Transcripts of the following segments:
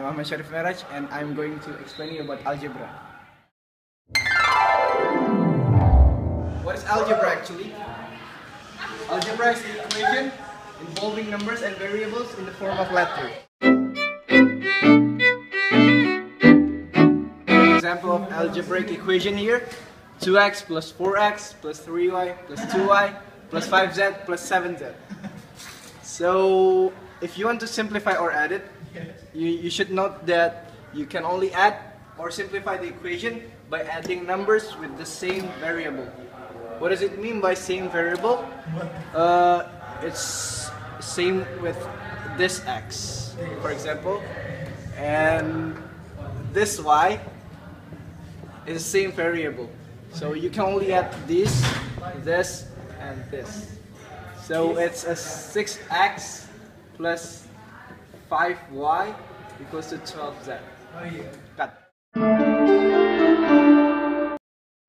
I'm Ahmad Sharif Meraj and I'm going to explain you about algebra. What is algebra actually? Algebra is an equation involving numbers and variables in the form of letters. Example of algebraic equation here: 2x plus 4x plus 3y plus 2y plus 5z plus 7z. So if you want to simplify or add it, you should note that you can only add or simplify the equation by adding numbers with the same variable. What does it mean by same variable? It's same with this x, for example, and this y is the same variable. So you can only add this, and this. So it's a 6x plus 5y equals to 12z. Cut.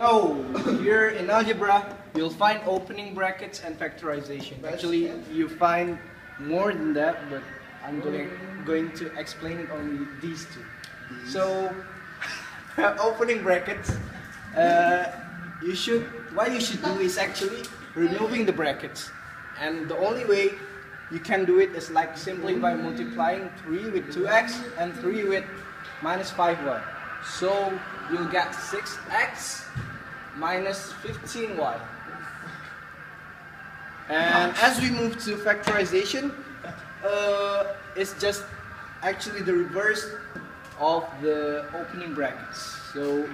So here in algebra, you'll find opening brackets and factorization. Actually, you find more than that, but I'm going to explain it only these two. So opening brackets, what you should do is actually removing the brackets, and the only way you can do it is like simply by multiplying 3 with 2x and 3 with minus 5y. So you'll get 6x minus 15y. And as we move to factorization, it's just actually the reverse of the opening brackets. So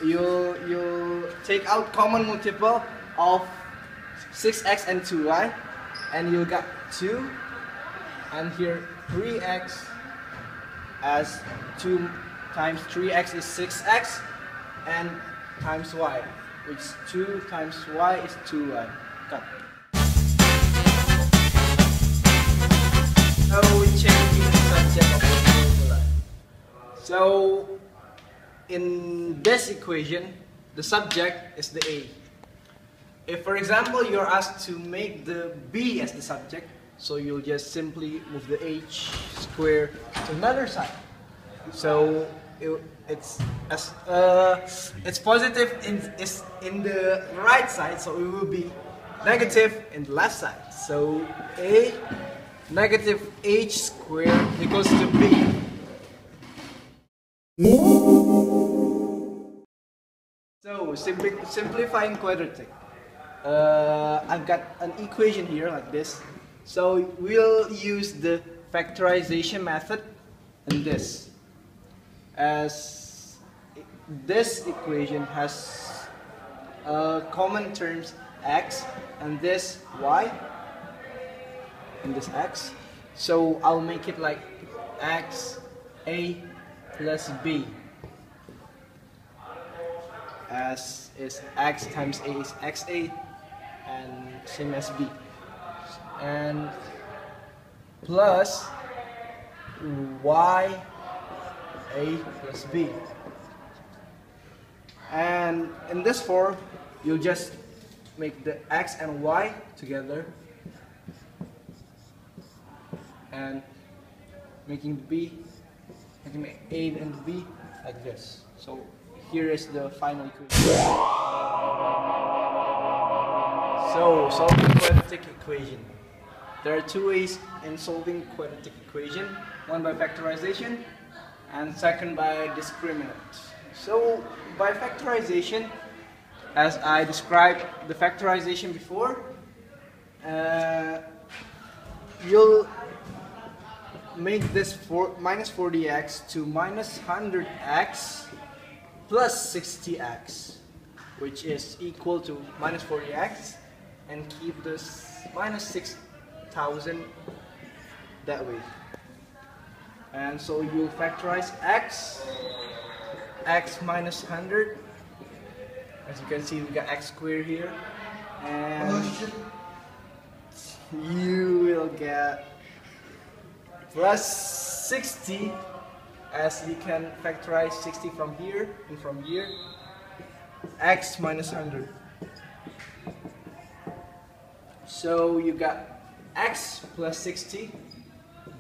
you'll take out common multiple of 6x and 2y, and you'll get 2, and here 3x as 2 times 3x is 6x, and times y, which 2 times y is 2y. Cut. So we change the subject of the formula. So in this equation, the subject is the a. If, for example, you're asked to make the b as the subject, so you'll just simply move the h square to another side. So it's positive in the right side, so it will be negative in the left side. So a negative h squared equals to b. So simplifying quadratic. I've got an equation here like this. So we'll use the factorization method in this. As this equation has common terms x and this y and this x, so I'll make it like x a plus b, as is x times a is xa and same as b, and plus y a plus b. And in this form, you'll just make the x and y together and making a and b like this. So here is the final equation. So solving quadratic equation. There are two ways in solving quadratic equation. One by factorization and second by discriminant. So by factorization, as I described the factorization before, you'll make this minus 40x to minus 100x plus 60x, which is equal to minus 40x, and keep this minus 6,000 that way. And so you factorize x minus 100. As you can see, we got x squared here, and you will get plus 60, as you can factorize 60 from here and from here, x minus 100. So you got x plus 60,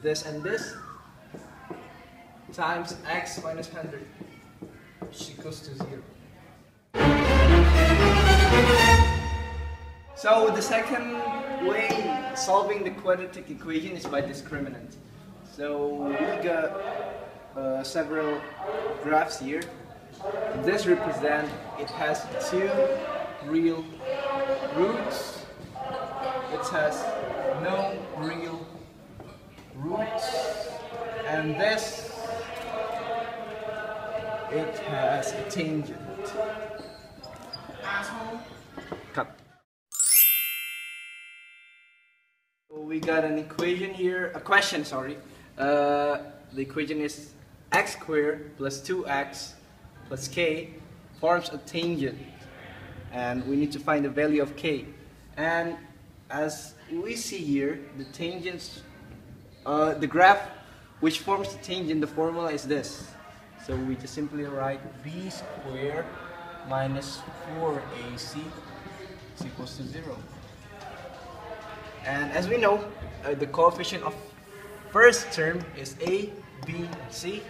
this and this, times x minus 100, which equals to 0. So the second way solving the quadratic equation is by discriminant. So we got several graphs here. This represents it has two real roots. It has no real roots, and this it has a tangent. Cut. So we got an equation here, a question, sorry. The equation is x squared plus 2x plus k forms a tangent, and we need to find the value of k. And as we see here, the tangents, the graph which forms the tangent, the formula is this. So we just simply write b squared minus 4ac is equals to 0. And as we know, the coefficient of first term is a, b, c.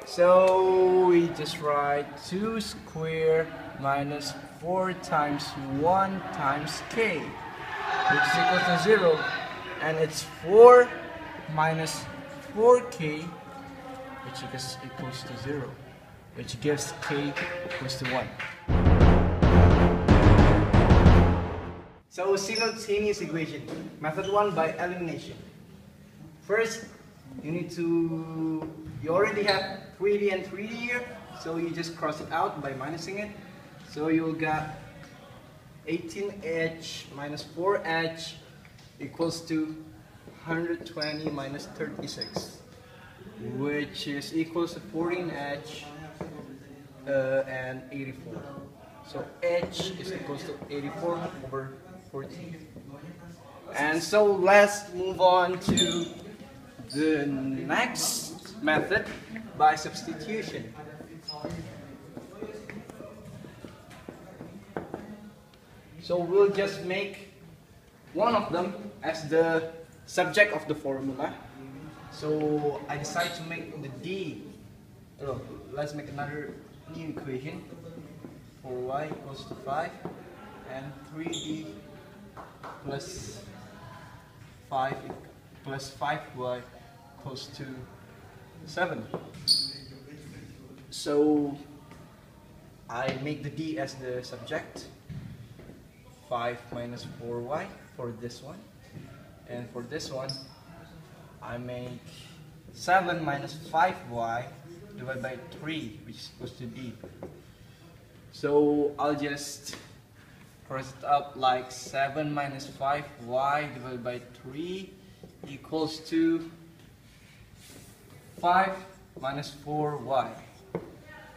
So we just write 2 squared minus 4 times 1 times k, which is equal to 0. And it's 4 minus 4k, which is equals to 0, which gives k equals to 1. So simultaneous equation, method 1 by elimination. First, you already have 3d and 3d here, so you just cross it out by minusing it. So you'll get 18h minus 4h equals to 120 minus 36, which is equals to 14h and 84. So h is equals to 84 over 14. And so let's move on to the next method by substitution. So we'll just make one of them as the subject of the formula. So I decide to make the d. Oh, let's make another new equation. 4y equals to 5 and 3d plus 5 plus 5y equals to 7. So I make the d as the subject. 5 minus 4y for this one, and for this one I make 7 minus 5y divided by 3, which is equals to d. So I'll just cross it up like 7 minus 5y divided by 3 equals to 5 minus 4y.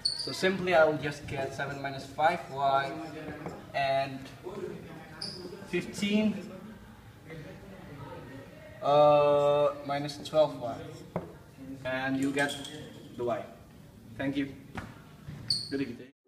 So simply I will just get 7 minus 5y and 15 minus 12y, and you get the y. Thank you. Good day.